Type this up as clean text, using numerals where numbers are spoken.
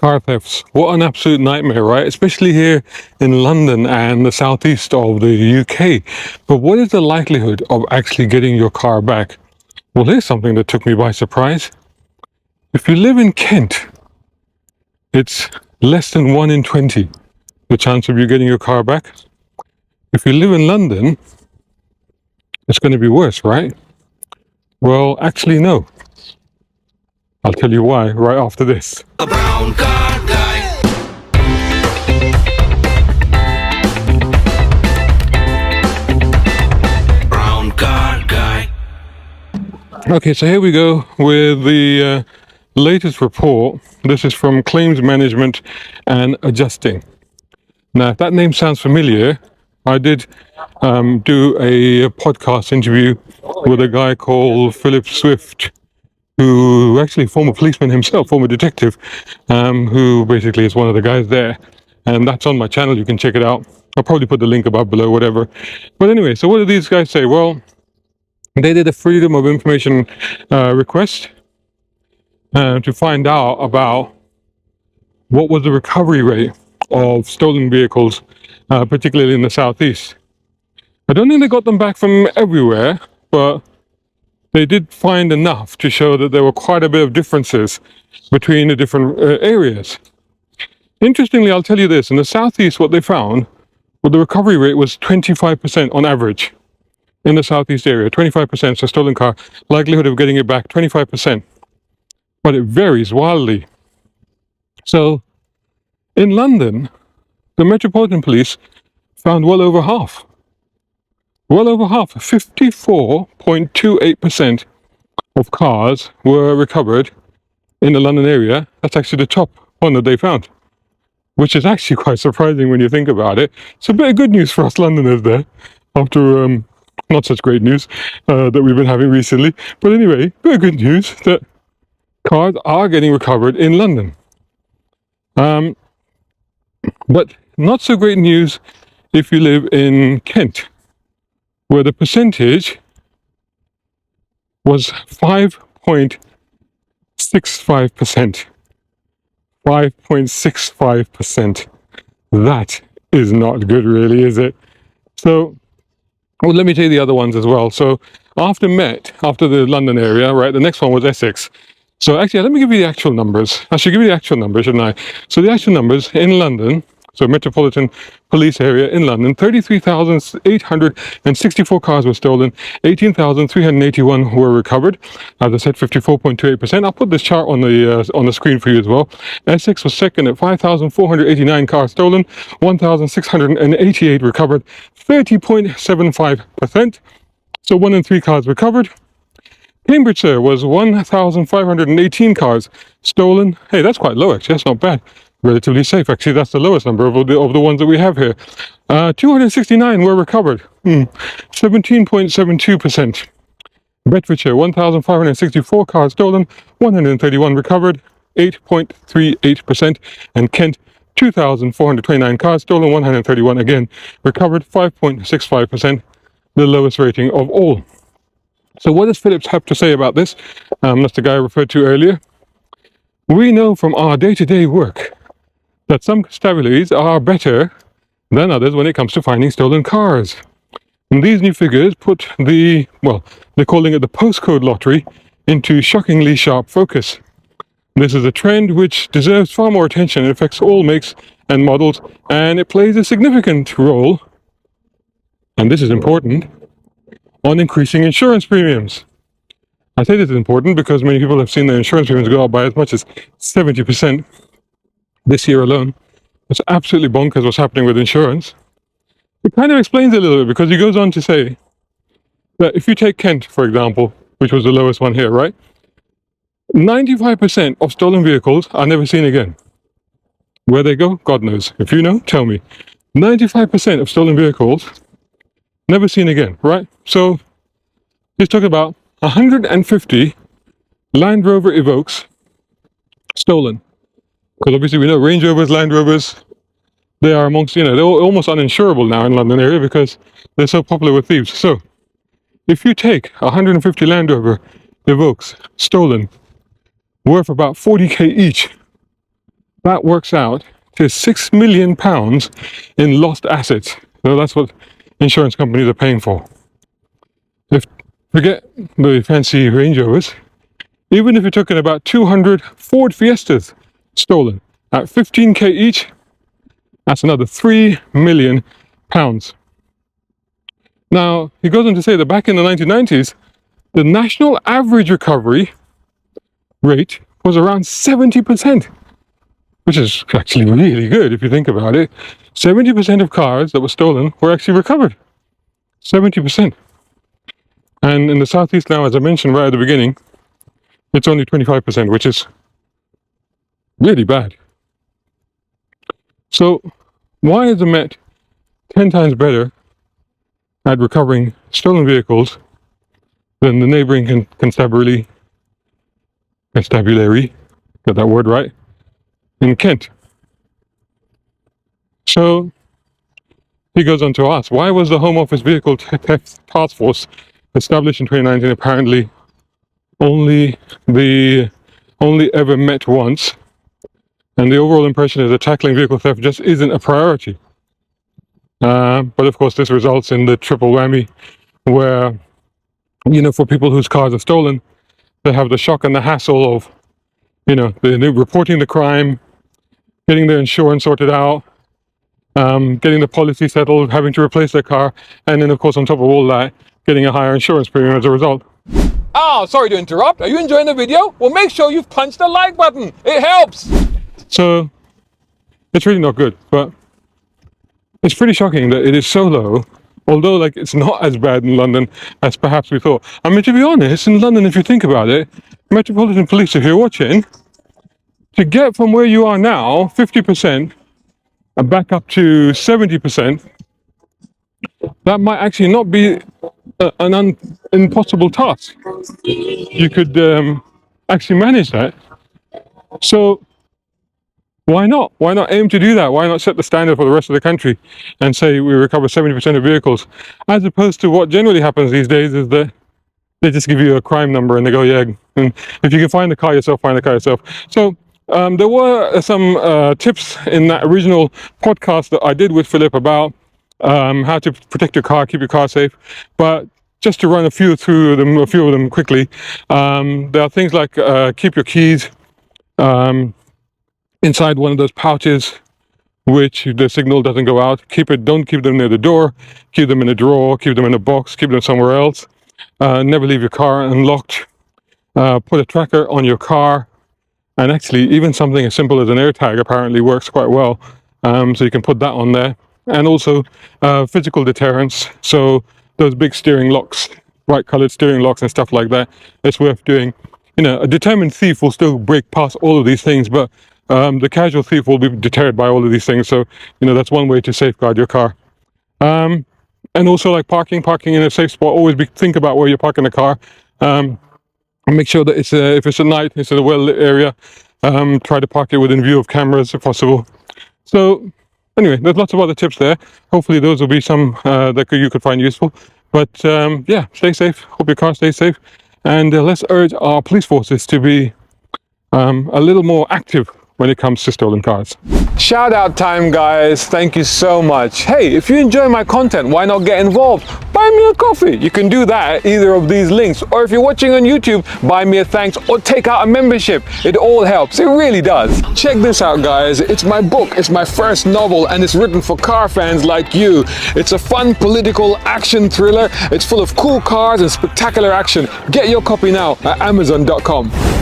Car thefts, what an absolute nightmare, right? Especially here in London and the southeast of the UK. But what is the likelihood of actually getting your car back? Well, here's something that took me by surprise. If you live in Kent, it's less than 1 in 20, the chance of you getting your car back. If you live in London, it's going to be worse, right? Well, actually, no. I'll tell you why right after this. A brown car guy. Brown car guy. Okay, so here we go with the latest report. This is from Claims Management and Adjusting. Now, if that name sounds familiar, I did do a podcast interview with a guy called Philip Swift, who actually former policeman himself, former detective, who basically is one of the guys there. And that's on my channel. You can check it out. I'll probably put the link above below, whatever. But anyway, so what do these guys say? Well, they did a Freedom of Information request to find out about what was the recovery rate of stolen vehicles, particularly in the southeast. I don't think they got them back from everywhere, but they did find enough to show that there were quite a bit of differences between the different areas. Interestingly, I'll tell you this, in the southeast what they found, well, the recovery rate was 25% on average in the southeast area, 25%, so stolen car, likelihood of getting it back, 25%. But it varies wildly. So in London, the Metropolitan Police found well over half. Well over half, 54.28% of cars were recovered in the London area. That's actually the top one that they found, which is actually quite surprising when you think about it. It's a bit of good news for us Londoners there, after not such great news that we've been having recently. But anyway, bit of good news that cars are getting recovered in London. But not so great news if you live in Kent, where the percentage was 5.65%. 5.65%. That is not good, really, is it? So, well, let me tell you the other ones as well. So, after the London area, right, the next one was Essex. So, actually, let me give you the actual numbers. I should give you the actual numbers, shouldn't I? So, the actual numbers in London, so Metropolitan Police area in London, 33,864 cars were stolen, 18,381 were recovered. As I said, 54.28%. I'll put this chart on the screen for you as well. Essex was second at 5,489 cars stolen, 1,688 recovered, 30.75%. So 1 in 3 cars recovered. Cambridgeshire was 1,518 cars stolen. Hey, that's quite low, actually. That's not bad. Relatively safe. Actually, that's the lowest number of the ones that we have here. 269 were recovered. 17.72%. Bedfordshire, 1,564 cars stolen, 131 recovered, 8.38%. And Kent, 2,429 cars stolen, 131 again recovered, 5.65%, the lowest rating of all. So what does Phillips have to say about this? That's the guy I referred to earlier. We know from our day-to-day work that some constabularies are better than others when it comes to finding stolen cars. And these new figures put they're calling it the postcode lottery, into shockingly sharp focus. This is a trend which deserves far more attention. It affects all makes and models, and it plays a significant role, and this is important, on increasing insurance premiums. I say this is important because many people have seen their insurance premiums go up by as much as 70% this year alone. It's absolutely bonkers what's happening with insurance. It kind of explains it a little bit, because he goes on to say that if you take Kent, for example, which was the lowest one here, right? 95% of stolen vehicles are never seen again. Where they go, God knows. If you know, tell me. 95% of stolen vehicles never seen again, right? So he's talking about 150 Land Rover Evokes stolen. Because obviously we know Range Rovers, Land Rovers, they are amongst, they're almost uninsurable now in London area because they're so popular with thieves. So if you take 150 Land Rover Evokes stolen, worth about 40k each, that works out to £6 million in lost assets. So that's what insurance companies are paying for. Forget the fancy Range Rovers, even if you're talking about 200 Ford Fiestas stolen at 15k each, that's another £3 million. Now, he goes on to say that back in the 1990s, the national average recovery rate was around 70%, which is actually really good if you think about it. 70% of cars that were stolen were actually recovered. 70%. And in the southeast now, as I mentioned right at the beginning, it's only 25%, which is really bad. So why is the Met 10 times better at recovering stolen vehicles than the neighbouring constabulary, get that word right, in Kent? So he goes on to ask, why was the Home Office Vehicle Theft Task Force established in 2019 apparently only ever met once, and the overall impression is that tackling vehicle theft just isn't a priority. But of course this results in the triple whammy where, for people whose cars are stolen, they have the shock and the hassle of, they're reporting the crime, getting their insurance sorted out, getting the policy settled, having to replace their car, and then of course on top of all that, getting a higher insurance premium as a result. Sorry to interrupt. Are you enjoying the video? Well, make sure you've punched the like button. It helps. So it's really not good, but it's pretty shocking that it is so low, although it's not as bad in London as perhaps we thought. I mean, to be honest, in London, if you think about it, Metropolitan Police, if you're watching, to get from where you are now, 50%, and back up to 70%, that might actually not be an impossible task. You could actually manage that. So why not? Why not aim to do that? Why not set the standard for the rest of the country and say we recover 70% of vehicles, as opposed to what generally happens these days is that they just give you a crime number and they go, yeah, and if you can find the car yourself, find the car yourself. So there were some tips in that original podcast that I did with Philip about how to protect your car, keep your car safe. But just to run a few of them quickly, there are things like keep your keys inside one of those pouches which the signal doesn't go out. Don't keep them near the door, keep them in a drawer, keep them in a box, keep them somewhere else. Never leave your car unlocked. Put a tracker on your car, and actually even something as simple as an AirTag apparently works quite well, so you can put that on there. And also physical deterrence, so those big steering locks, bright colored steering locks and stuff like that, it's worth doing. A determined thief will still break past all of these things, but the casual thief will be deterred by all of these things. So that's one way to safeguard your car. And also like parking in a safe spot. Always think about where you're parking the car. Make sure that if it's at night, it's in a well lit area. Try to park it within view of cameras if possible. So anyway, there's lots of other tips there. Hopefully those will be some that you could find useful. But yeah, stay safe. Hope your car stays safe. And let's urge our police forces to be a little more active when it comes to stolen cars. Shout out time, guys. Thank you so much. Hey, if you enjoy my content, why not get involved? Buy me a coffee. You can do that at either of these links. Or if you're watching on YouTube, buy me a thanks or take out a membership. It all helps. It really does. Check this out, guys. It's my book. It's my first novel, and it's written for car fans like you. It's a fun political action thriller. It's full of cool cars and spectacular action. Get your copy now at Amazon.com.